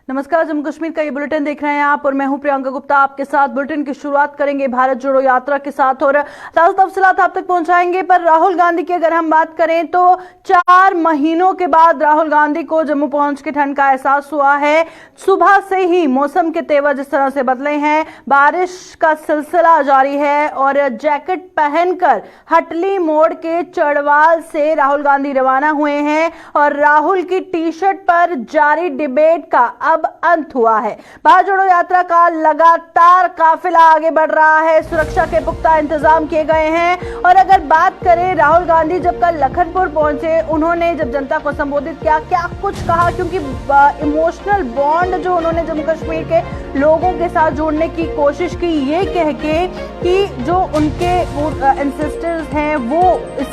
नमस्कार, जम्मू कश्मीर का ये बुलेटिन देख रहे हैं आप और मैं हूं प्रियंका गुप्ता। आपके साथ बुलेटिन की शुरुआत करेंगे भारत जोड़ो यात्रा के साथ और ताजा तफसीलात आप तक पहुंचाएंगे। पर राहुल गांधी की अगर हम बात करें तो 4 महीनों के बाद राहुल गांधी को जम्मू पहुंच के ठंड का एहसास हुआ है। सुबह से ही मौसम के तेवर जिस तरह से बदले हैं, बारिश का सिलसिला जारी है और जैकेट पहनकर हटली मोड़ के चढ़वाल से राहुल गांधी रवाना हुए हैं और राहुल की टी शर्ट पर जारी डिबेट का अब अंत हुआ है। भारत जोड़ो यात्रा का लगातार काफिला आगे बढ़ रहा है, सुरक्षा के पुख्ता इंतजाम किए गए हैं। और अगर बात करें, राहुल गांधी जब कल लखनपुर पहुंचे, उन्होंने जब जनता को संबोधित किया, क्या कुछ कहा, क्योंकि इमोशनल बॉन्ड जो उन्होंने जम्मू कश्मीर के लोगों के साथ जोड़ने की कोशिश की, ये कह के कि जो उनके एंसेस्टर्स हैं वो इस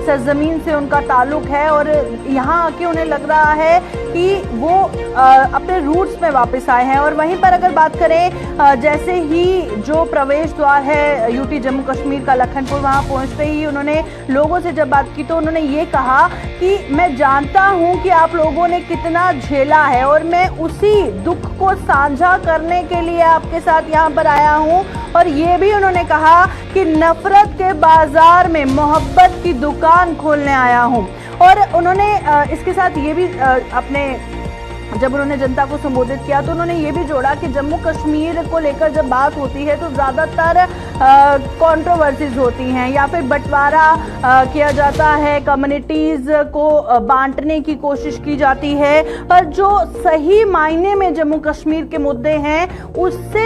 सरजमीन से उनका ताल्लुक है और यहाँ आके उन्हें लग रहा है कि वो अपने रूट्स में वापस आए हैं। और वहीं पर अगर बात करें, जैसे ही जो प्रवेश द्वार है यूटी जम्मू कश्मीर का लखनपुर, वहां पहुंचते ही उन्होंने लोगों से जब बात की तो उन्होंने ये कहा कि मैं जानता हूं कि आप लोगों ने कितना झेला है और मैं उसी दुख को साझा करने के लिए आपके साथ यहां पर आया हूं। और ये भी उन्होंने कहा कि नफरत के बाजार में मोहब्बत की दुकान खोलने आया हूं। और उन्होंने इसके साथ ये भी जब उन्होंने जनता को संबोधित किया तो उन्होंने ये भी जोड़ा कि जम्मू कश्मीर को लेकर जब बात होती है तो ज़्यादातर कंट्रोवर्सीज होती हैं या फिर बंटवारा किया जाता है, कम्युनिटीज़ को बांटने की कोशिश की जाती है। पर जो सही मायने में जम्मू कश्मीर के मुद्दे हैं उससे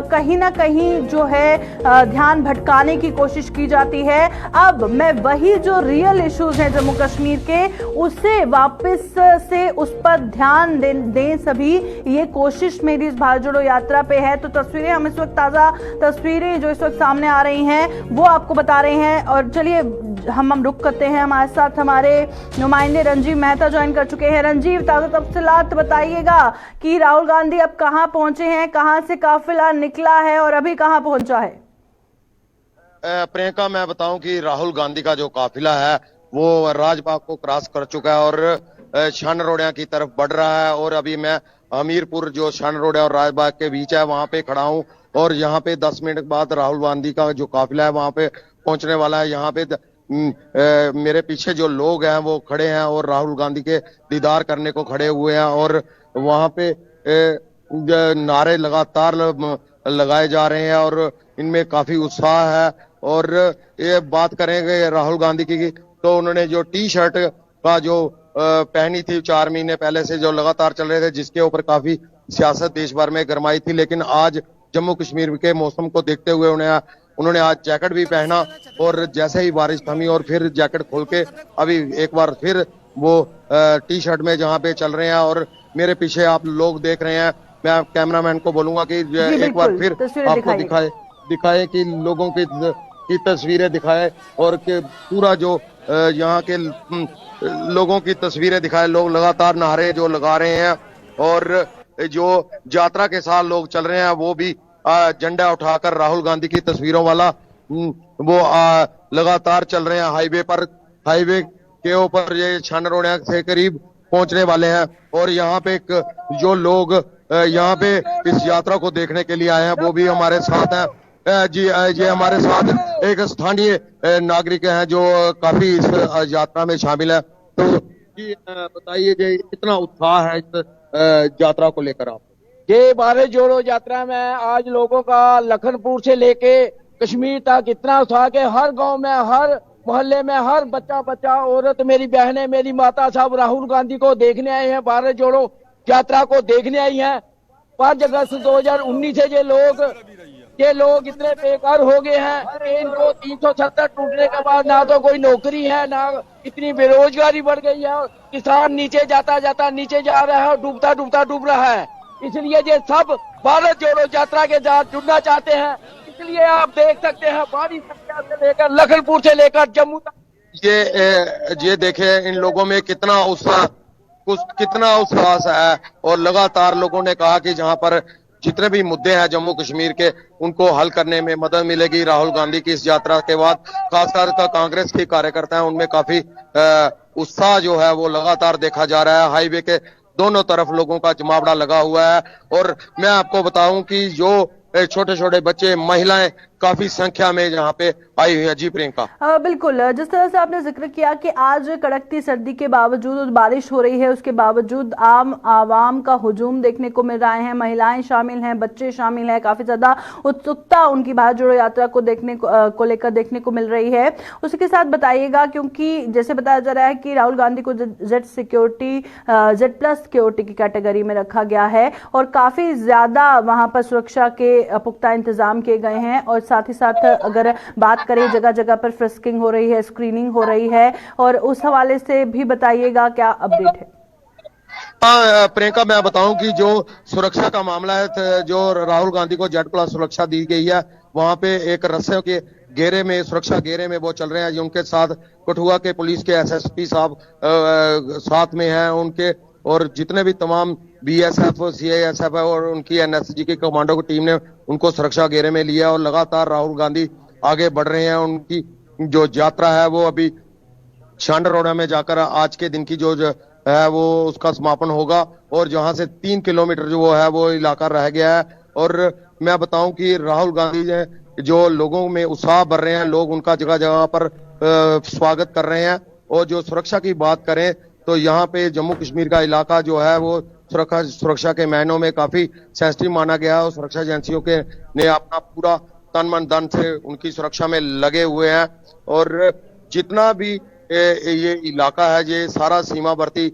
कहीं ना कहीं जो है ध्यान भटकाने की कोशिश की जाती है। अब मैं वही जो रियल इश्यूज हैं जम्मू कश्मीर के, उससे वापस से उस पर ध्यान दें सभी, ये कोशिश मेरी इस भारत जोड़ो यात्रा पे है। तो तस्वीरें हम इस वक्त, ताज़ा तस्वीरें जो इस वक्त सामने आ रही हैं वो आपको बता रहे हैं। और चलिए हम रुक करते हैं, हमारे साथ हमारे नुमाइंदे रंजीव मेहता ज्वाइन कर चुके हैं। रंजीव, ताज़ा तफसीलात बताइएगा कि राहुल गांधी अब कहाँ पहुंचे हैं, कहाँ से काफिला निकला है और अभी कहाँ पहुंचा है। प्रियंका, मैं बताऊं कि राहुल गांधी का जो काफिला है वो राजबाग को क्रॉस कर चुका है और शान रोडिया की तरफ बढ़ रहा है। और अभी मैं हमीरपुर जो शान रोडिया और राजबाग के बीच है वहां पे खड़ा हूं और यहाँ पे 10 मिनट बाद राहुल गांधी का जो काफिला है वहां पे पहुंचने वाला है। यहाँ पे मेरे पीछे जो लोग हैं वो खड़े हैं और राहुल गांधी के दीदार करने को खड़े हुए हैं और वहां पे नारे लगातार लगाए जा रहे हैं और इनमें काफी उत्साह है। और ये बात करेंगे राहुल गांधी की तो उन्होंने जो टी शर्ट का जो पहनी थी 4 महीने पहले से जो लगातार चल रहे थे, जिसके ऊपर काफी सियासत देश भर में गरमाई थी, लेकिन आज जम्मू कश्मीर के मौसम को देखते हुए उन्होंने आज जैकेट भी पहना और जैसे ही बारिश थमी और फिर जैकेट खोल के अभी एक बार फिर वो टी शर्ट में जहाँ पे चल रहे हैं। और मेरे पीछे आप लोग देख रहे हैं, मैं कैमरामैन को बोलूंगा कि एक बार फिर आपको दिखाए कि लोगों की तस्वीरें दिखाए और कि पूरा जो यहाँ के लोगों की तस्वीरें दिखाए। लोग लगातार नारे जो लगा रहे हैं और जो यात्रा के साथ लोग चल रहे हैं वो भी झंडा उठाकर राहुल गांधी की तस्वीरों वाला वो लगातार चल रहे हैं हाईवे के ऊपर। ये शान रोडिया से करीब पहुंचने वाले हैं और यहाँ पे जो लोग यहाँ पे इस यात्रा को देखने के लिए आए हैं वो भी हमारे साथ हैं। जी, ये हमारे साथ एक स्थानीय नागरिक हैं जो काफी इस यात्रा में शामिल है। तो जी बताइए, जी कितना उत्साह है इस यात्रा को लेकर आप? ये भारत जोड़ो यात्रा में आज लोगों का लखनपुर से लेके कश्मीर तक इतना उत्साह के हर गांव में, हर मोहल्ले में, हर बच्चा औरत, मेरी बहनें, मेरी माता सब राहुल गांधी को देखने आए हैं, भारत जोड़ो यात्रा को देखने आई हैं। 5 अगस्त 2019 से ये लोग इतने बेकार हो गए हैं। इनको 370 टूटने के बाद ना तो कोई नौकरी है, ना इतनी बेरोजगारी बढ़ गई है। किसान नीचे जाता नीचे जा रहा है और डूब रहा है। इसलिए ये सब भारत जोड़ो यात्रा के साथ जुड़ना चाहते हैं। इसलिए आप देख सकते हैं बड़ी संख्या से लेकर लखनपुर से लेकर जम्मू तक ये देखे इन लोगों में कितना उत्साह है। और लगातार लोगों ने कहा कि जहां पर जितने भी मुद्दे हैं जम्मू कश्मीर के उनको हल करने में मदद मिलेगी राहुल गांधी की इस यात्रा के बाद। खासकर कांग्रेस के कार्यकर्ता हैं उनमें काफी उत्साह जो है वो लगातार देखा जा रहा है। हाईवे के दोनों तरफ लोगों का जमावड़ा लगा हुआ है। और मैं आपको बताऊं कि जो छोटे छोटे बच्चे, महिलाएं काफी संख्या में यहाँ पे आई हुई है। जी प्रियंका। बिल्कुल, जिस तरह से आपने जिक्र किया कि आज कड़कती सर्दी के बावजूद और बारिश हो रही है, उसके बावजूद आम आवाम का हुजूम देखने को मिल रहा है, महिलाएं शामिल हैं, बच्चे शामिल हैं, काफी ज्यादा उत्सुकता उनकी भारत जोड़ो यात्रा को लेकर देखने को मिल रही है। उसी के साथ बताइएगा, क्योंकि जैसे बताया जा रहा है कि राहुल गांधी को जेड प्लस सिक्योरिटी की कैटेगरी में रखा गया है और काफी ज्यादा वहां पर सुरक्षा के पुख्ता इंतजाम किए गए हैं। और साथ ही साथ अगर बात करें, जगह जगह पर फ्रिस्किंग हो रही है, स्क्रीनिंग हो रही है, और उस हवाले से भी बताइएगा क्या अपडेट है। हाँ प्रियंका, मैं बताऊं कि जो सुरक्षा का मामला है, जो राहुल गांधी को जेड प्लस सुरक्षा दी गई है, वहां पे एक रस्से के घेरे में, सुरक्षा घेरे में वो चल रहे हैं। उनके साथ कठुआ के पुलिस के एसएसपी साहब साथ में हैं उनके, और जितने भी तमाम बीएसएफ, सीआईएसएफ है और उनकी एनएसजी की कमांडो की टीम ने उनको सुरक्षा घेरे में लिया। और लगातार राहुल गांधी आगे बढ़ रहे हैं। उनकी जो यात्रा है वो अभी शांडरोड़ा में जाकर आज के दिन की जो है वो उसका समापन होगा। और जहां से 3 किलोमीटर जो है वो इलाका रह गया है। और मैं बताऊं कि राहुल गांधी ने जो लोगों में उत्साह भर रहे हैं, लोग उनका जगह जगह पर स्वागत कर रहे हैं। और जो सुरक्षा की बात करें तो यहाँ पे जम्मू कश्मीर का इलाका जो है वो सुरक्षा के मायनों में काफी सेंसिटिव माना गया है। और सुरक्षा एजेंसियों के ने अपना पूरा तन मन धन से उनकी सुरक्षा में लगे हुए हैं। और जितना भी ये इलाका है, ये सारा सीमावर्ती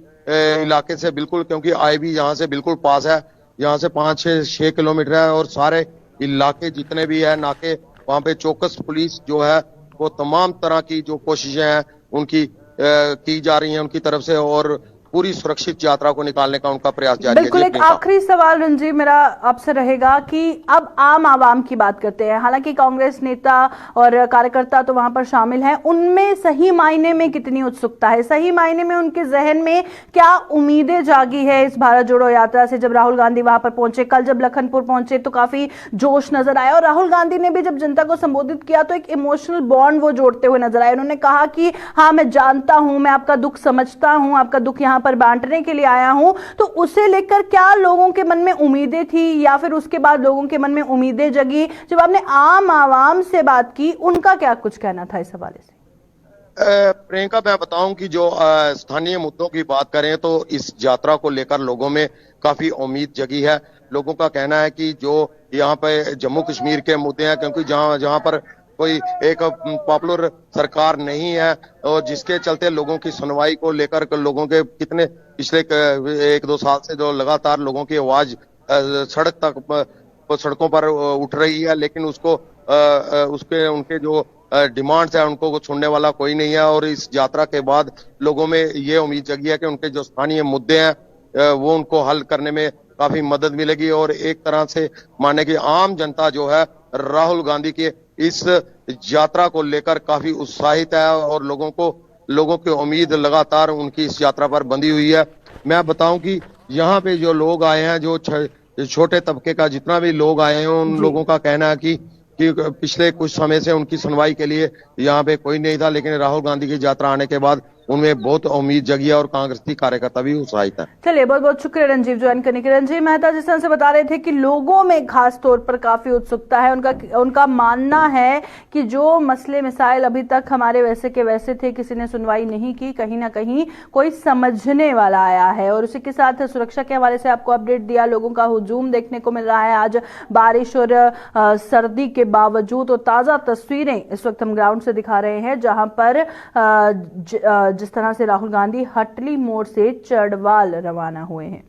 इलाके से बिल्कुल, क्योंकि आईबी यहाँ से बिल्कुल पास है, यहाँ से 5-6 किलोमीटर है। और सारे इलाके जितने भी है नाके, वहां पे चौकस पुलिस जो है वो तमाम तरह की जो कोशिशें हैं उनकी की जा रही हैं उनकी तरफ से, और पूरी सुरक्षित यात्रा को निकालने का उनका प्रयास जारी है। बिल्कुल, एक आखिरी सवाल रंजीव मेरा आपसे रहेगा कि अब आम आवाम की बात करते हैं। हालांकि कांग्रेस नेता और कार्यकर्ता तो वहां पर शामिल हैं, उनमें सही मायने में कितनी उत्सुकता है, सही मायने में उनके जहन में क्या उम्मीदें जागी है इस भारत जोड़ो यात्रा से? जब राहुल गांधी वहां पर पहुंचे, कल जब लखनपुर पहुंचे तो काफी जोश नजर आया, और राहुल गांधी ने भी जब जनता को संबोधित किया तो एक इमोशनल बॉन्ड वो जोड़ते हुए नजर आए। उन्होंने कहा कि हाँ, मैं जानता हूं, मैं आपका दुख समझता हूं, आपका दुख यहाँ पर बांटने के लिए आया हूं। तो उसे लेकर क्या लोगों के मन में उम्मीदें थी, या फिर उसके बाद लोगों के मन में उम्मीदें जगी? जब आपने आम आवाम से बात की, उनका क्या कुछ कहना था इस हवाले से? प्रियंका, मैं बताऊं कि जो स्थानीय मुद्दों की बात करें तो इस यात्रा को लेकर लोगों में काफी उम्मीद जगी है। लोगों का कहना है कि जो यहाँ पे जम्मू कश्मीर के मुद्दे हैं, क्योंकि जहाँ पर कोई एक पॉपुलर सरकार नहीं है, और जिसके चलते लोगों की सुनवाई को लेकर लोगों के कितने पिछले 1-2 साल से जो लगातार लोगों की आवाज सड़कों पर उठ रही है, लेकिन उसको उनके जो डिमांड्स है उनको सुनने वाला कोई नहीं है। और इस यात्रा के बाद लोगों में ये उम्मीद जगी है कि उनके जो स्थानीय मुद्दे हैं वो उनको हल करने में काफी मदद मिलेगी। और एक तरह से माने कि आम जनता जो है राहुल गांधी के इस यात्रा को लेकर काफी उत्साहित है, और लोगों की उम्मीद लगातार उनकी इस यात्रा पर बंधी हुई है। मैं बताऊं कि यहाँ पे जो लोग आए हैं, जो छोटे तबके का जितना भी लोग आए हैं, उन लोगों का कहना है कि पिछले कुछ समय से उनकी सुनवाई के लिए यहाँ पे कोई नहीं था, लेकिन राहुल गांधी की यात्रा आने के बाद उनमें बहुत उम्मीद जगी है, और कांग्रेस की कार्यकर्ता भी उत्साहित है। चलिए, बहुत बहुत शुक्रिया रंजीव ज्वाइन करने के। रंजीव मेहता जिस तरह से बता रहे थे कि लोगों में खास तौर पर काफी उत्सुकता है, उनका मानना है कि जो मसले मिसाइल अभी तक हमारे वैसे के वैसे थे, किसी ने सुनवाई नहीं की, कहीं ना कहीं कोई समझने वाला आया है। और उसी के साथ सुरक्षा के हवाले से आपको अपडेट दिया, लोगों का हुजूम देखने को मिल रहा है आज बारिश और सर्दी के बावजूद। और ताजा तस्वीरें इस वक्त हम ग्राउंड से दिखा रहे हैं, जहां पर जिस तरह से राहुल गांधी हटली मोड़ से चढ़वाल रवाना हुए हैं।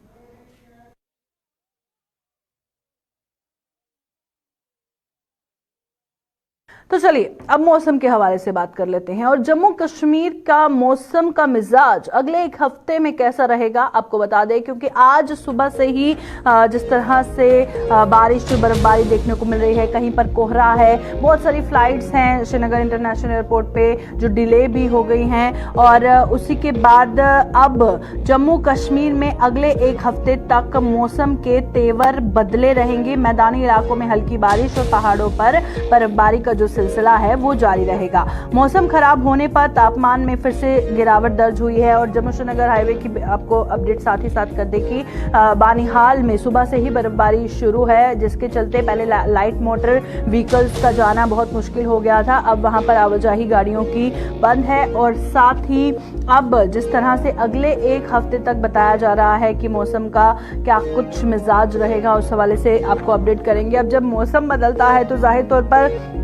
तो चलिए अब मौसम के हवाले से बात कर लेते हैं। और जम्मू कश्मीर का मौसम का मिजाज अगले एक हफ्ते में कैसा रहेगा आपको बता दें, क्योंकि आज सुबह से ही जिस तरह से बारिश बर्फबारी देखने को मिल रही है, कहीं पर कोहरा है, बहुत सारी फ्लाइट्स हैं श्रीनगर इंटरनेशनल एयरपोर्ट पे जो डिले भी हो गई हैं। और उसी के बाद अब जम्मू कश्मीर में अगले एक हफ्ते तक मौसम के तेवर बदले रहेंगे। मैदानी इलाकों में हल्की बारिश और पहाड़ों पर बर्फबारी का जो सिलसिला है वो जारी रहेगा। मौसम खराब होने पर तापमान में फिर से गिरावट दर्ज हुई है। और जम्मू श्रीनगर हाईवे की आपको अपडेट साथ ही साथ कर दे कि बानिहाल में सुबह से ही बर्फबारी शुरू है, जिसके चलते पहले लाइट मोटर व्हीकल्स का जाना बहुत मुश्किल हो गया था। अब वहां पर आवाजाही गाड़ियों की बंद है और साथ ही अब जिस तरह से अगले एक हफ्ते तक बताया जा रहा है कि मौसम का क्या कुछ मिजाज रहेगा, उस हवाले से आपको अपडेट करेंगे। अब जब मौसम बदलता है तो जाहिर तौर पर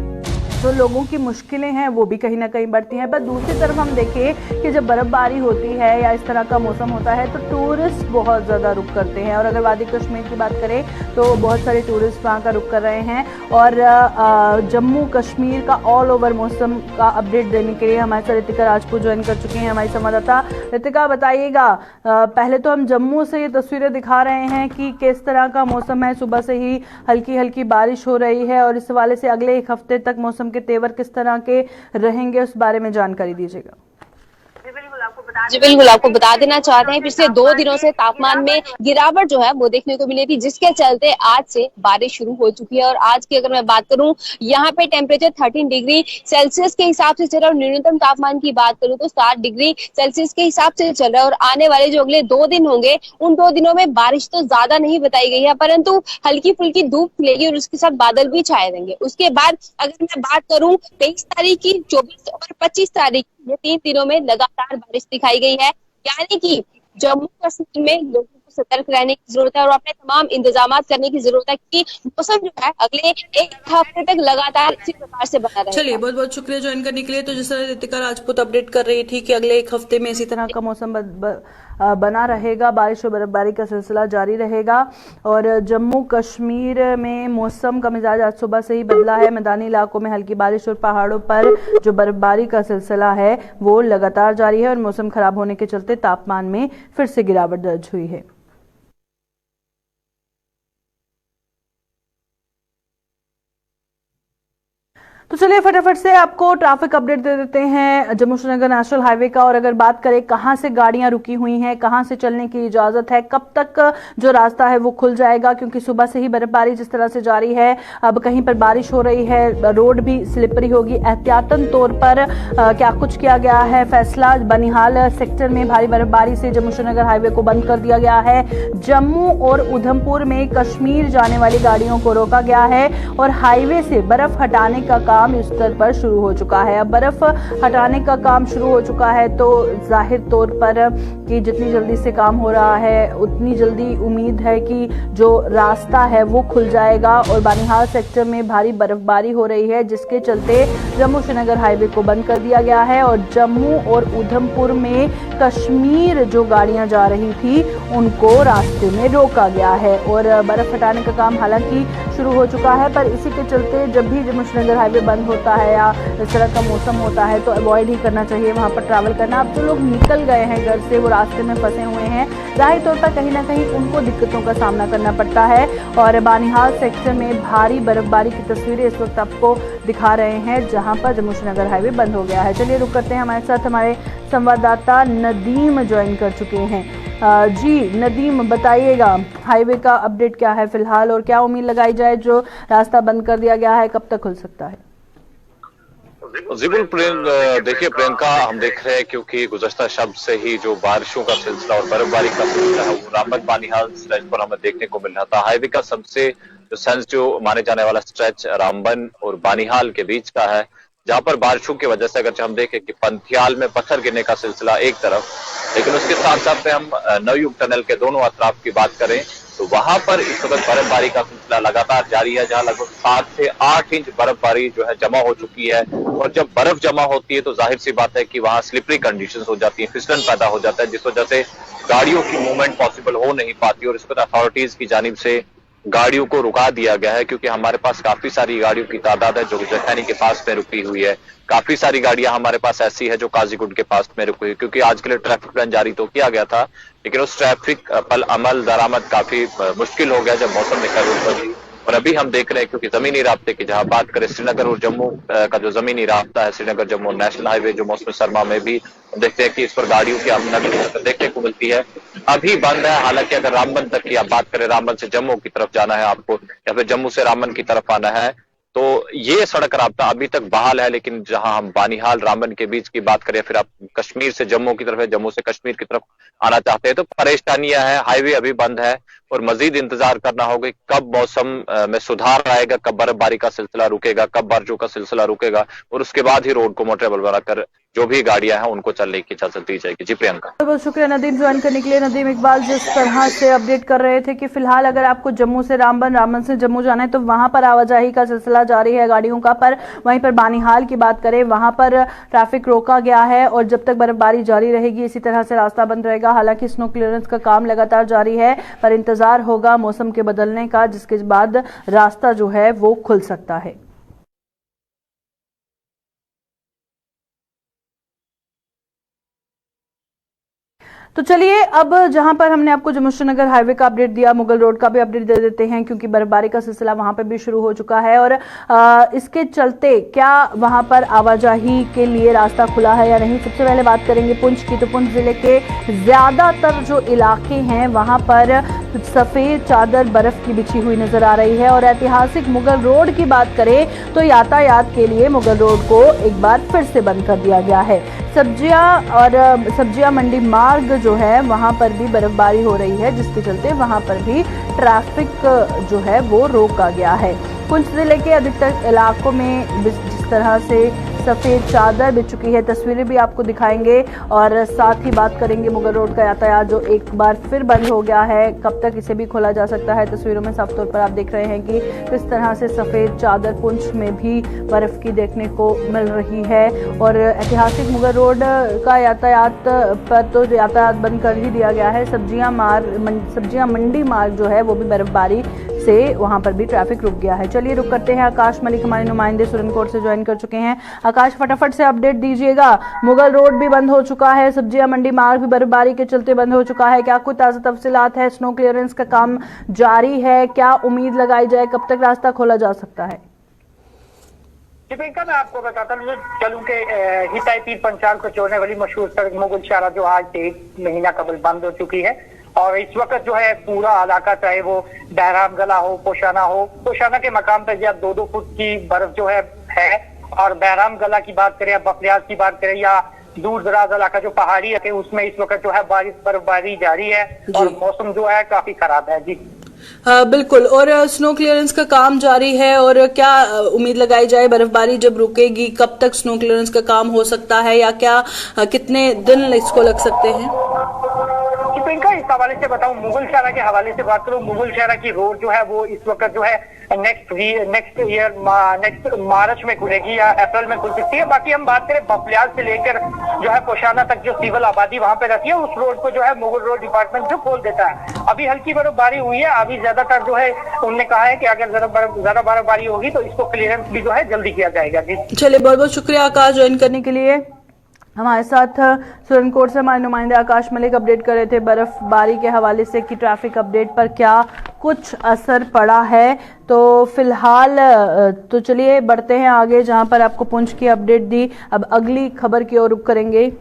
जो लोगों की मुश्किलें हैं वो भी कहीं ना कहीं बढ़ती हैं। पर दूसरी तरफ हम देखें कि जब बर्फबारी होती है या इस तरह का मौसम होता है तो टूरिस्ट बहुत ज़्यादा रुक करते हैं। और अगर वादी कश्मीर की बात करें तो बहुत सारे टूरिस्ट वहाँ का रुक कर रहे हैं। और जम्मू कश्मीर का ऑल ओवर मौसम का अपडेट देने के लिए हमारे साथ रितिका राजपूत ज्वाइन कर चुकी हैं, हमारी संवाददाता। रितिका, बताइएगा, पहले तो हम जम्मू से ये तस्वीरें दिखा रहे हैं कि किस तरह का मौसम है, सुबह से ही हल्की हल्की बारिश हो रही है और इस हवाले से अगले एक हफ्ते तक मौसम के तेवर किस तरह के रहेंगे उस बारे में जानकारी दीजिएगा। जी बिल्कुल, आपको बता देना चाहते हैं पिछले 2 दिनों से तापमान में गिरावट जो है वो देखने को मिली थी, जिसके चलते आज से बारिश शुरू हो चुकी है। और आज की अगर मैं बात करूं, यहाँ पे टेम्परेचर 13 डिग्री सेल्सियस के हिसाब से चल रहा है और न्यूनतम तापमान की बात करूं तो 7 डिग्री सेल्सियस के हिसाब से चल रहा है। और आने वाले जो अगले 2 दिन होंगे उन 2 दिनों में बारिश तो ज्यादा नहीं बताई गई है, परंतु हल्की फुल्की धूप खिलेगी और उसके साथ बादल भी छाए रहेंगे। उसके बाद अगर मैं बात करूं 23 तारीख की, 24 और 25 तारीख, ये 3 दिनों में लगातार बारिश दिखाई गई है। यानी कि जम्मू कश्मीर में लोगों को सतर्क रहने की जरूरत है और अपने तमाम इंतजाम करने की जरूरत है कि मौसम जो है अगले एक हफ्ते तक लगातार इसी प्रकार से बना रहेगा। चलिए, बहुत बहुत शुक्रिया ज्वाइन करने के लिए। तो जिस तरह रितिका राजपूत अपडेट कर रही थी कि अगले एक हफ्ते में इसी तरह का मौसम बना रहेगा, बारिश और बर्फबारी का सिलसिला जारी रहेगा। और जम्मू कश्मीर में मौसम का मिजाज आज सुबह से ही बदला है। मैदानी इलाकों में हल्की बारिश और पहाड़ों पर जो बर्फबारी का सिलसिला है वो लगातार जारी है और मौसम खराब होने के चलते तापमान में फिर से गिरावट दर्ज हुई है। तो चलिए फटाफट से आपको ट्रैफिक अपडेट दे देते हैं जम्मू श्रीनगर नेशनल हाईवे का। और अगर बात करें कहां से गाड़ियां रुकी हुई हैं, कहां से चलने की इजाजत है, कब तक जो रास्ता है वो खुल जाएगा, क्योंकि सुबह से ही बर्फबारी जिस तरह से जारी है, अब कहीं पर बारिश हो रही है, रोड भी स्लिपरी होगी। एहतियातन तौर पर क्या कुछ किया गया है फैसला। बनिहाल सेक्टर में भारी बर्फबारी से जम्मू श्रीनगर हाईवे को बंद कर दिया गया है। जम्मू और उधमपुर में कश्मीर जाने वाली गाड़ियों को रोका गया है और हाईवे से बर्फ हटाने का काम इस स्तर पर शुरू हो चुका है। अब बर्फ हटाने का काम शुरू हो चुका है तो जाहिर तौर पर कि जितनी जल्दी से काम हो रहा है उतनी जल्दी उम्मीद है कि जो रास्ता है वो खुल जाएगा। और बानिहाल सेक्टर में भारी बर्फबारी हो रही है, जिसके चलते जम्मू श्रीनगर हाईवे को बंद कर दिया गया है और जम्मू और उधमपुर में कश्मीर जो गाड़ियां जा रही थी उनको रास्ते में रोका गया है। और बर्फ हटाने का काम हालांकि शुरू हो चुका है, पर इसी के चलते जब भी जम्मू श्रीनगर हाईवे बंद होता है या इस तरह का मौसम होता है तो अवॉइड ही करना चाहिए वहां पर ट्रैवल करना। अब जो लोग निकल गए हैं घर से, वो रास्ते में फंसे हुए हैं, जाहिर तौर पर कहीं ना कहीं उनको दिक्कतों का सामना करना पड़ता है। और बानिहाल सेक्टर में भारी बर्फबारी की तस्वीरें इस वक्त आपको दिखा रहे हैं जहां पर जम्मू श्रीनगर हाईवे बंद हो गया है। चलिए रुक करते हैं, हमारे साथ हमारे संवाददाता नदीम ज्वाइन कर चुके हैं। जी नदीम, बताइएगा हाईवे का अपडेट क्या है फिलहाल और क्या उम्मीद लगाई जाए, जो रास्ता बंद कर दिया गया है कब तक खुल सकता है? देखिए प्रियंका, हम देख रहे हैं क्योंकि गुज़श्ता शब से ही जो बारिशों का सिलसिला और बर्फबारी का सिलसिला है वो रामबन बानिहाल स्ट्रेच पर हमें देखने को मिल रहा था। हाईवे का सबसे जो माने जाने वाला स्ट्रेच रामबन और बानिहाल के बीच का है, जहां पर बारिशों की वजह से अगर हम देखें कि पंथियाल में पत्थर गिरने का सिलसिला एक तरफ, लेकिन उसके साथ साथ हम नवयुग टनल के दोनों अतराफ की बात करें तो वहां पर इस वक्त बर्फबारी का सिलसिला लगातार जारी है, जहां लगभग 7 से 8 इंच बर्फबारी जो है जमा हो चुकी है। और जब बर्फ जमा होती है तो जाहिर सी बात है कि वहां स्लिपरी कंडीशंस हो जाती है, फिसलन पैदा हो जाता है, जिस वजह से गाड़ियों की मूवमेंट पॉसिबल हो नहीं पाती। और इस पर अथॉरिटीज की जानिब से गाड़ियों को रुका दिया गया है, क्योंकि हमारे पास काफी सारी गाड़ियों की तादाद है जो जखैनी के पास में रुकी हुई है। काफी सारी गाड़ियां हमारे पास ऐसी है जो काजीगुंड के पास में रुकी हुई, क्योंकि आज के लिए ट्रैफिक प्लान जारी तो किया गया था, लेकिन उस ट्रैफिक पर अमल दरामद काफी मुश्किल हो गया जब मौसम ने खैर बदली। और अभी हम देख रहे हैं क्योंकि जमीनी रास्ते की जहां बात करें, श्रीनगर और जम्मू का जो जमीनी रास्ता है, श्रीनगर जम्मू नेशनल हाईवे, जो मौसम सरमा में भी देखते हैं कि इस पर गाड़ियों की आमदनी देखने को मिलती है, अभी बंद है। हालांकि अगर रामबन तक की आप बात करें, रामबन से जम्मू की तरफ जाना है आपको या फिर जम्मू से रामबन की तरफ आना है तो ये सड़क राब्ता अभी तक बहाल है, लेकिन जहां हम बानिहाल रामबन के बीच की बात करें, फिर आप कश्मीर से जम्मू की तरफ है, जम्मू से कश्मीर की तरफ आना चाहते हैं तो परेशानियां हैं, हाईवे अभी बंद है और मजीद इंतजार करना होगा कब मौसम में सुधार आएगा, कब बर्फबारी का सिलसिला रुकेगा, कब बारिशों का सिलसिला रुकेगा और उसके बाद ही रोड को मोटरेबल बनाकर जो भी गाड़ियां हैं उनको चलने की इजाजत दी जाएगी। जी प्रियंका। बहुत शुक्रिया नदीम ज्वाइन करने के लिए। नदीम इकबाल जिस तरह से अपडेट कर रहे थे कि फिलहाल अगर आपको जम्मू से रामबन, रामबन से जम्मू जाना है तो वहां पर आवाजाही का सिलसिला जारी है गाड़ियों का, पर वहीं पर बानिहाल की बात करें वहां पर ट्रैफिक रोका गया है और जब तक बर्फबारी जारी रहेगी इसी तरह से रास्ता बंद रहेगा। हालांकि स्नो क्लियरेंस का काम लगातार जारी है, पर इंतजार होगा मौसम के बदलने का, जिसके बाद रास्ता जो है वो खुल सकता है। तो चलिए अब जहां पर हमने आपको जम्मू श्रीनगर हाईवे का अपडेट दिया, मुगल रोड का भी अपडेट दे देते हैं क्योंकि बर्फबारी का सिलसिला वहां पर भी शुरू हो चुका है और इसके चलते क्या वहां पर आवाजाही के लिए रास्ता खुला है या नहीं। सबसे पहले बात करेंगे पुंछ की, तो पुंछ जिले के ज्यादातर जो इलाके हैं वहां पर सफेद चादर बर्फ की बिछी हुई नजर आ रही है और ऐतिहासिक मुगल रोड की बात करें तो यातायात के लिए मुगल रोड को एक बार फिर से बंद कर दिया गया है। सब्जियां मंडी मार्ग जो है वहां पर भी बर्फबारी हो रही है, जिसके चलते वहां पर भी ट्रैफिक जो है वो रोका गया है। पुंछ जिले के अधिकतर इलाकों में जिस तरह से सफेद चादर बिछ चुकी है, तस्वीरें भी आपको दिखाएंगे और साथ ही बात करेंगे मुगल रोड का यातायात जो एक बार फिर बंद हो गया है, कब तक इसे भी खोला जा सकता है। तस्वीरों में साफ तौर पर आप देख रहे हैं कि किस तरह से सफेद चादर पुंछ में भी बर्फ की देखने को मिल रही है और ऐतिहासिक मुगल रोड का यातायात पर तो यातायात बंद कर ही दिया गया है। सब्जियां मंडी मार्ग जो है वो भी बर्फबारी से वहां पर भी ट्रैफिक रुक गया है। चलिए रुक करते हैं, आकाश मलिक हमारे नुमाइंदे सुरनकोट से ज्वाइन कर चुके हैं। आकाश फटाफट से अपडेट दीजिएगा, मुगल रोड भी बंद हो चुका है, सब्जियां मंडी मार्ग भी बर्फबारी के चलते बंद हो चुका है, क्या कुछ ताजा तफसीलात है? स्नो क्लियरेंस का काम जारी है, क्या उम्मीद लगाई जाए कब तक रास्ता खोला जा सकता है? प्रियंका, मैं आपको बताता चलूं कि हिताई पीर पंचाल को जोड़ने वाली मशहूर सड़क मुगल शाहरा जो आज से 1 महीना कबल बंद हो चुकी है और इस वक्त जो है पूरा इलाका, चाहे वो बहराम गला हो, पोशाना के मकाम पर या 2-2 फुट की बर्फ जो है और बहराम गला की बात करें या बफलियाज की बात करें या दूर दराज इलाका जो पहाड़ी है उसमें इस वक्त जो है बर्फबारी जारी है और मौसम जो है काफी खराब है। जी बिल्कुल, और स्नो क्लियरेंस का काम जारी है और क्या उम्मीद लगाई जाए बर्फबारी जब रुकेगी कब तक स्नो क्लियरेंस का काम हो सकता है या क्या कितने दिन इसको लग सकते हैं? इस हवाले से बताऊं, मुगल शहरा के हवाले से बात करूं, मुगल शहरा की रोड जो है वो इस वक्त जो है नेक्स्ट मार्च में खुलेगी या अप्रैल में खुल सकती है। बाकी हम बात करें बफलियाज से लेकर जो है पोशाना तक जो सिविल आबादी वहां पे रहती है उस रोड को जो है मुगल रोड डिपार्टमेंट जो खोल देता है। अभी हल्की बर्फबारी हुई है, अभी ज्यादातर जो है उन्होंने कहा है कि अगर ज्यादा बर्फबारी होगी तो इसको क्लियरेंस भी जो है जल्दी किया जाएगा। जी चलिए, बहुत बहुत शुक्रिया आकाश ज्वाइन करने के लिए। हमारे साथ सुरनकोट से हमारे नुमाइंदे आकाश मलिक अपडेट कर रहे थे बर्फबारी के हवाले से कि ट्रैफिक अपडेट पर क्या कुछ असर पड़ा है। तो फिलहाल तो चलिए बढ़ते हैं आगे, जहां पर आपको पुंछ की अपडेट दी, अब अगली खबर की ओर रुख करेंगे।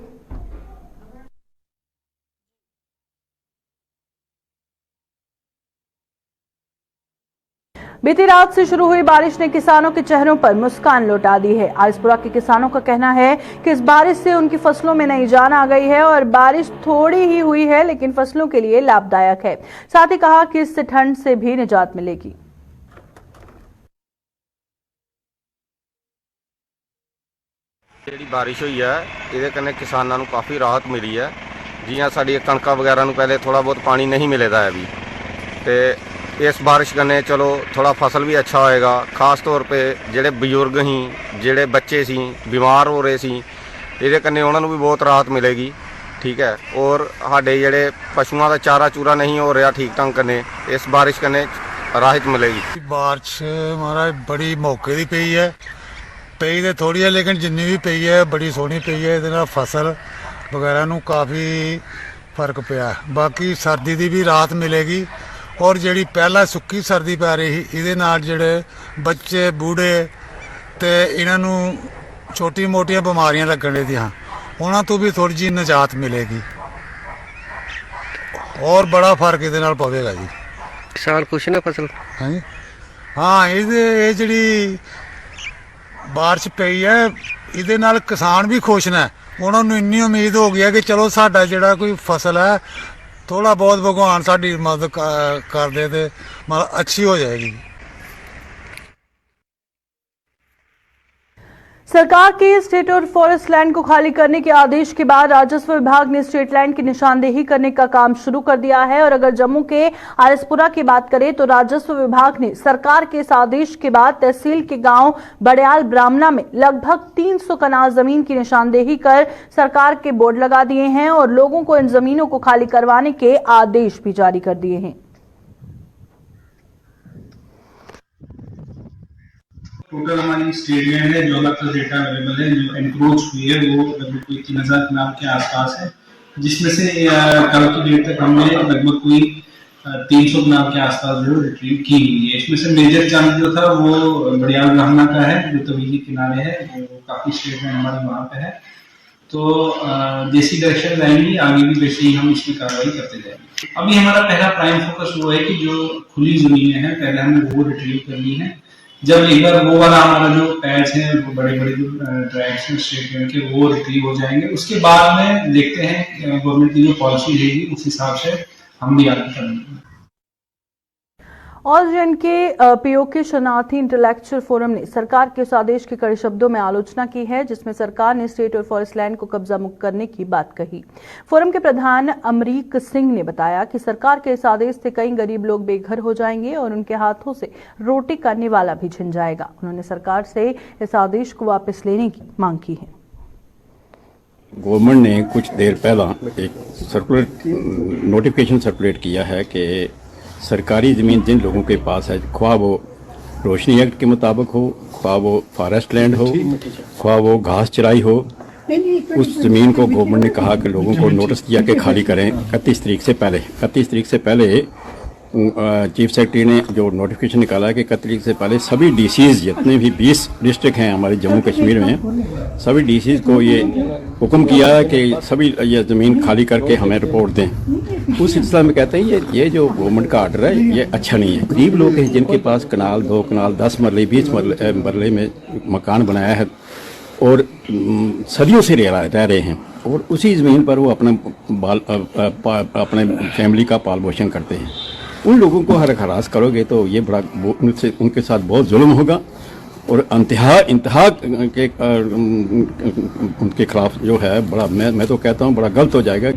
बीती रात से शुरू हुई बारिश ने किसानों के चेहरों पर मुस्कान लौटा दी है। आरिसपुरा के किसानों का कहना है कि इस बारिश से उनकी फसलों में नई जान आ गई है और बारिश थोड़ी ही हुई है लेकिन फसलों के लिए लाभदायक है। साथ ही कहा कि इससे ठंड से भी निजात मिलेगी। ਜਿਹੜੀ ਬਾਰਿਸ਼ ਹੋਈ ਹੈ ਇਹਦੇ ਕਨੇ ਕਿਸਾਨਾਂ ਨੂੰ ਕਾਫੀ ਰਾਹਤ ਮਿਲੀ ਹੈ। ਜਿਵੇਂ ਸਾਡੀ ਕਣਕਾਂ ਵਗੈਰਾ ਨੂੰ ਪਹਿਲੇ ਥੋੜਾ ਬਹੁਤ ਪਾਣੀ ਨਹੀਂ ਮਿਲਦਾ ਹੈ ਵੀ, ਤੇ ਇਸ ਬਾਰਿਸ਼ ਕਨੇ ਚਲੋ ਥੋੜਾ ਫਸਲ ਵੀ ਅੱਛਾ ਹੋਏਗਾ। ਖਾਸ ਤੌਰ ਤੇ ਜਿਹੜੇ ਬਜ਼ੁਰਗ ਸੀ, ਜਿਹੜੇ ਬੱਚੇ ਸੀ ਬਿਮਾਰ ਹੋ ਰਹੇ ਸੀ, ਇਹਦੇ ਕਨੇ ਉਹਨਾਂ ਨੂੰ ਵੀ ਬਹੁਤ ਰਾਹਤ ਮਿਲੇਗੀ। ਠੀਕ ਹੈ, ਔਰ ਸਾਡੇ ਜਿਹੜੇ ਪਸ਼ੂਆਂ ਦਾ ਚਾਰਾ ਚੂਰਾ ਨਹੀਂ ਹੋ ਰਿਹਾ ਠੀਕ ਢੰਗ ਕਨੇ, ਇਸ ਬਾਰਿਸ਼ ਕਨੇ ਰਾਹਤ ਮਿਲੇਗੀ। ਬਾਰਿਸ਼ ਮਹਾਰਾਜ ਬੜੀ ਮੌਕੇ ਦੀ ਪਈ ਹੈ, ਪਈ ਤੇ ਥੋੜੀ ਹੈ ਲੇਕਿਨ ਜਿੰਨੀ ਵੀ ਪਈ ਹੈ ਬੜੀ ਸੋਹਣੀ ਪਈ ਹੈ। ਇਹਦੇ ਨਾਲ ਫਸਲ ਵਗੈਰਾ ਨੂੰ ਕਾਫੀ ਫਰਕ ਪਿਆ। ਬਾਕੀ ਸਰਦੀ ਦੀ ਵੀ ਰਾਹਤ ਮਿਲੇਗੀ ਔਰ ਜਿਹੜੀ ਪਹਿਲਾਂ ਸੁੱਕੀ ਸਰਦੀ ਪੈ ਰਹੀ ਸੀ ਇਹਦੇ ਨਾਲ ਜਿਹੜੇ ਬੱਚੇ ਬੂढ़े ਤੇ ਇਹਨਾਂ ਨੂੰ ਛੋਟੀ ਮੋਟੀਆਂ ਬਿਮਾਰੀਆਂ ਲੱਗਣ ਦੀਆਂ ਉਹਨਾਂ ਤੋਂ ਵੀ ਥੋੜੀ ਜਿਹੀ ਨਿਜਾਤ ਮਿਲੇਗੀ ਔਰ ਬੜਾ ਫਰਕ ਇਹਦੇ ਨਾਲ ਪਵੇਗਾ ਜੀ। ਕਿਸਾਨ ਖੁਸ਼ ਨੇ ਫਸਲ? ਹਾਂਜੀ, ਹਾਂ ਇਹ ਜਿਹੜੀ ਬਾਰਿਸ਼ ਪਈ ਹੈ ਇਹਦੇ ਨਾਲ ਕਿਸਾਨ ਵੀ ਖੁਸ਼ ਨੇ। ਉਹਨਾਂ ਨੂੰ ਇੰਨੀ ਉਮੀਦ ਹੋ ਗਈ ਹੈ ਕਿ ਚਲੋ ਸਾਡਾ ਜਿਹੜਾ ਕੋਈ ਫਸਲ ਹੈ ਥੋੜਾ ਬਹੁਤ ਭਗਵਾਨ ਸਾਡੀ ਮਦਦ ਕਰ ਦੇ ਤੇ ਮਤਲਬ ਅੱਛੀ ਹੋ ਜਾਏਗੀ। सरकार के स्टेट और फॉरेस्ट लैंड को खाली करने के आदेश के बाद राजस्व विभाग ने स्टेट लैंड की निशानदेही करने का काम शुरू कर दिया है। और अगर जम्मू के आरएसपुरा की बात करें तो राजस्व विभाग ने सरकार के इस आदेश के बाद तहसील के गांव बड़याल ब्राह्मणा में लगभग 300 कनाल जमीन की निशानदेही कर सरकार के बोर्ड लगा दिए हैं और लोगों को इन जमीनों को खाली करवाने के आदेश भी जारी कर दिए हैं। टोटल हमारी स्टेट लैंड है जो अगर डेटा अवेलेबल है जो एनक्रोच हुई है वो लगभग कोई 3000 कनाल के आसपास है, जिसमें से कल की डेट तक हमने लगभग कोई 300 कनाल के आसपास जो रिट्रीव की हुई है। इसमें से मेजर चंक जो था वो बड़ियाल ब्राह्मणा का है जो तवीली किनारे है, वो काफी स्टेट लैंड हमारी वहाँ पे है। तो जैसी डायरेक्शन रहेंगी आगे भी वैसे ही हम इसमें कार्रवाई करते जाएंगे। अभी हमारा पहला प्राइम फोकस वो है कि जो खुली जमीनें हैं पहले हमने वो रिट्रीव करनी है। जब एक बार वो वाला हमारा जो पैच है वो बड़े बड़े जो ट्रैक्स हैं स्टेट बैंक के वो रिट्रीव हो जाएंगे, उसके बाद में देखते हैं गवर्नमेंट की जो पॉलिसी रहेगी उस हिसाब से हम भी आगे करेंगे। ऑल इंडिया के पीओके शरणार्थी इंटेलेक्चुअल फोरम ने सरकार के इस आदेश की कड़े शब्दों में आलोचना की है, जिसमें सरकार ने स्टेट और फॉरेस्ट लैंड को कब्जा मुक्त करने की बात कही। फोरम के प्रधान अमरीक सिंह ने बताया कि सरकार के इस आदेश से कई गरीब लोग बेघर हो जाएंगे और उनके हाथों से रोटी का निवाला भी छिन जाएगा। उन्होंने सरकार से इस आदेश को वापस लेने की मांग की है। गवर्नमेंट ने कुछ देर पहला एक सर्कुलर नोटिफिकेशन सर्कुलेट किया है कि सरकारी ज़मीन जिन लोगों के पास है, ख्वाह वो रोशनी एक्ट के मुताबिक हो, ख्वाह वो फॉरेस्ट लैंड हो, ख्वाह वो घास चराई हो, उस ज़मीन को गवर्नमेंट ने कहा कि लोगों को नोटिस दिया कि खाली करें 31 तारीख से पहले। 31 तारीख से पहले चीफ सेक्रेटरी ने जो नोटिफिकेशन निकाला है कि 31 तारीख से पहले सभी डीसीज जितने भी 20 डिस्ट्रिक्ट हैं हमारे जम्मू कश्मीर में, सभी डीसीज को ये हुक्म किया है कि सभी ये ज़मीन खाली करके हमें रिपोर्ट दें। उस सिलसिले में कहते हैं ये जो गवर्नमेंट का आर्डर है ये अच्छा नहीं है। गरीब लोग हैं जिनके पास कनाल 2 कनाल 10 मरले 20 मरले में मकान बनाया है और सदियों से रह रहे हैं और उसी ज़मीन पर वो अपने फैमिली का पाल पोषण करते हैं। उन लोगों को हरास करोगे तो ये बड़ा उनके साथ बहुत जुल्म होगा और इंतहा के उनके खिलाफ जो है बड़ा मैं तो कहता हूँ बड़ा गलत हो जाएगा।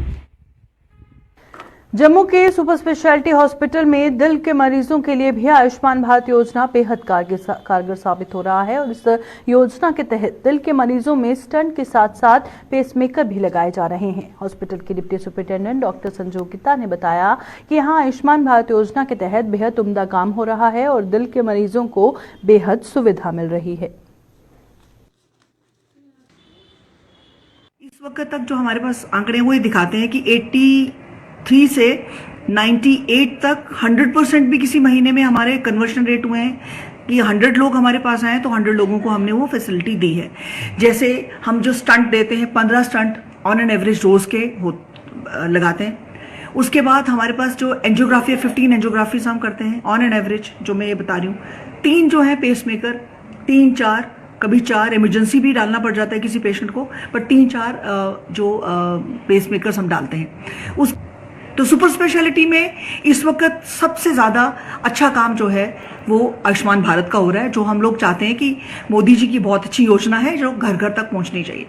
जम्मू के सुपर स्पेशलिटी हॉस्पिटल में दिल के मरीजों के लिए भी आयुष्मान भारत योजना बेहद कारगर साबित हो रहा है और इस योजना के तहत दिल के मरीजों में स्टंट के साथ साथ पेसमेकर भी लगाए जा रहे हैं। हॉस्पिटल के डिप्टी सुपरिटेंडेंट डॉक्टर संजू गित्ता ने बताया कि यहां आयुष्मान भारत योजना के तहत बेहद उम्दा काम हो रहा है और दिल के मरीजों को बेहद सुविधा मिल रही है। इस वक्त तक जो हमारे पास आंकड़े वो ये दिखाते हैं कि 83 से 98 तक 100% भी किसी महीने में हमारे कन्वर्शन रेट हुए हैं कि 100 लोग हमारे पास आए तो 100 लोगों को हमने वो फैसिलिटी दी है। जैसे हम जो स्टंट देते हैं 15 स्टंट ऑन एन एवरेज रोज के लगाते हैं। उसके बाद हमारे पास जो एंजियोग्राफी 15 एंजियोग्राफीज हम करते हैं ऑन एन एवरेज, जो मैं ये बता रही हूँ। 3 जो है पेसमेकर, 3-4 कभी 4 इमरजेंसी भी डालना पड़ जाता है किसी पेशेंट को, पर 3-4 जो पेसमेकर्स हम डालते हैं। तो सुपर स्पेशलिटी में इस वक्त सबसे ज्यादा अच्छा काम जो है वो आयुष्मान भारत का हो रहा है, जो हम लोग चाहते हैं कि मोदी जी की बहुत अच्छी योजना है जो घर घर तक पहुंचनी चाहिए।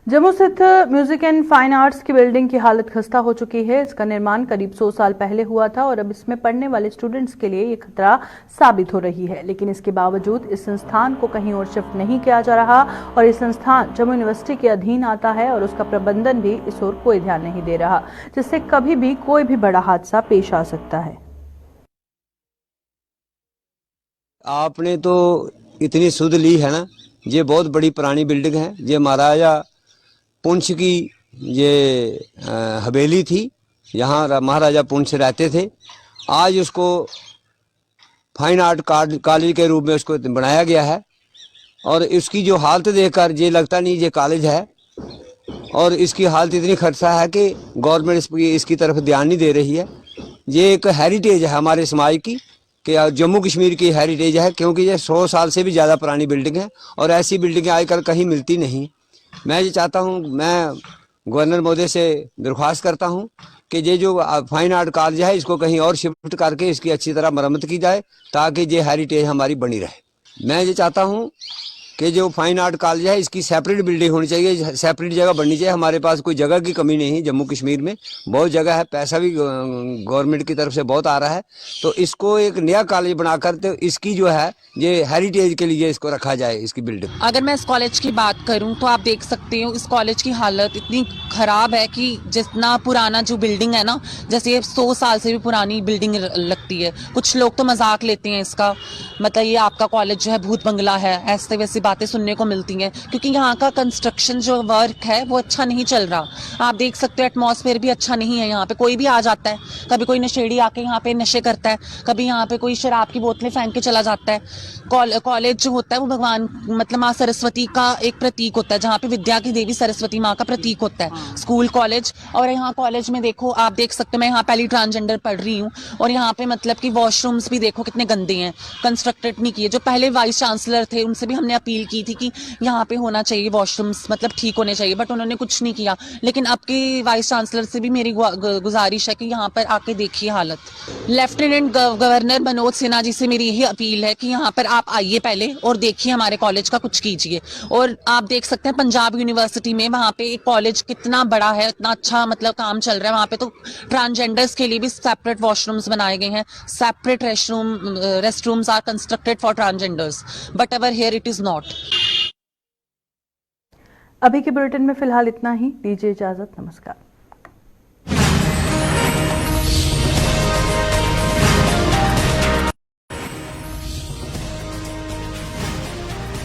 जम्मू स्थित म्यूजिक एंड फाइन आर्ट्स की बिल्डिंग की हालत खस्ता हो चुकी है। इसका निर्माण करीब 100 साल पहले हुआ था और अब इसमें पढ़ने वाले स्टूडेंट्स के लिए ये खतरा साबित हो रही है। लेकिन इसके बावजूद इस संस्थान को कहीं और शिफ्ट नहीं किया जा रहा और ये संस्थान जम्मू यूनिवर्सिटी के अधीन आता है और उसका प्रबंधन भी इस ओर कोई ध्यान नहीं दे रहा, जिससे कभी भी कोई भी बड़ा हादसा पेश आ सकता है। आपने तो इतनी सुध ली है ना, ये बहुत बड़ी पुरानी बिल्डिंग है। ये महाराजा पुंछ की ये हवेली थी, यहाँ महाराजा पुंछ रहते थे। आज उसको फाइन आर्ट कॉलेज के रूप में उसको बनाया गया है और इसकी जो हालत देखकर ये लगता नहीं ये कॉलेज है। और इसकी हालत इतनी खर्चा है कि गवर्नमेंट इसकी तरफ ध्यान नहीं दे रही है। ये एक हेरिटेज है हमारे समाज की, कि जम्मू कश्मीर की हेरिटेज है, क्योंकि ये 100 साल से भी ज़्यादा पुरानी बिल्डिंग है और ऐसी बिल्डिंगें आजकल कहीं मिलती नहीं। मैं ये चाहता हूँ, मैं गवर्नर महोदय से दरख्वास्त करता हूँ कि ये जो फाइन आर्ट कॉलेज है इसको कहीं और शिफ्ट करके इसकी अच्छी तरह मरम्मत की जाए ताकि ये हेरिटेज हमारी बनी रहे। मैं ये चाहता हूँ कि जो फाइन आर्ट कॉलेज है इसकी सेपरेट बिल्डिंग होनी चाहिए, सेपरेट जगह बननी चाहिए। हमारे पास कोई जगह की कमी नहीं है, जम्मू कश्मीर में बहुत जगह है, पैसा भी गवर्नमेंट की तरफ से बहुत आ रहा है, तो इसको एक नया कॉलेज बनाकर तो इसकी जो है ये हेरिटेज के लिए इसको रखा जाए, इसकी बिल्डिंग। अगर मैं इस कॉलेज की बात करूं तो आप देख सकते हो इस कॉलेज की हालत इतनी खराब है कि जितना पुराना जो बिल्डिंग है ना, जैसे 100 साल से भी पुरानी बिल्डिंग लगती है। कुछ लोग तो मजाक लेते हैं इसका, मतलब ये आपका कॉलेज जो है भूत बंगला है, ऐसे वैसी बातें सुनने को मिलती हैं, क्योंकि यहाँ का कंस्ट्रक्शन जो वर्क है वो अच्छा नहीं चल रहा। आप देख सकते हो एटमॉस्फेयर भी अच्छा नहीं है। यहाँ पे कोई भी आ जाता है, कभी कोई नशेड़ी आके यहाँ पे नशे करता है, कभी यहाँ पे कोई शराब की बोतलें फेंक के चला जाता है। कॉलेज जो होता है वो भगवान मतलब माँ सरस्वती का एक प्रतीक होता है, जहाँ पे विद्या की देवी सरस्वती माँ का प्रतीक होता है स्कूल कॉलेज। और यहाँ कॉलेज में देखो, आप देख सकते हो, मैं यहाँ पहली ट्रांसजेंडर पढ़ रही हूँ और यहाँ पे मतलब कि वॉशरूम्स भी देखो कितने गंदे हैं, कंस्ट्रक्टेड नहीं किए। जो पहले वाइस चांसलर थे उनसे भी हमने अपील की थी कि यहाँ पे होना चाहिए वॉशरूम्स, मतलब ठीक होने चाहिए, बट उन्होंने कुछ नहीं किया। लेकिन अब के वाइस चांसलर से भी मेरी गुजारिश है कि यहाँ पर आके देखिए हालत। लेफ्टिनेंट गवर्नर मनोज सिन्हा जी से मेरी यही अपील है कि यहाँ पर आप आइए पहले और देखिए हमारे कॉलेज का कुछ कीजिए। और आप देख सकते हैं पंजाब यूनिवर्सिटी में वहाँ पे एक कॉलेज कितना बड़ा है, इतना अच्छा मतलब काम चल रहा है वहाँ पे, तो ट्रांसजेंडर्स के लिए भी सेपरेट वॉशरूम्स बनाए गए हैं, separate restrooms are constructed for transgenders, but ever here it is not. अभी के बुलेटिन में फिलहाल इतना ही, दीजिए इजाजत, नमस्कार।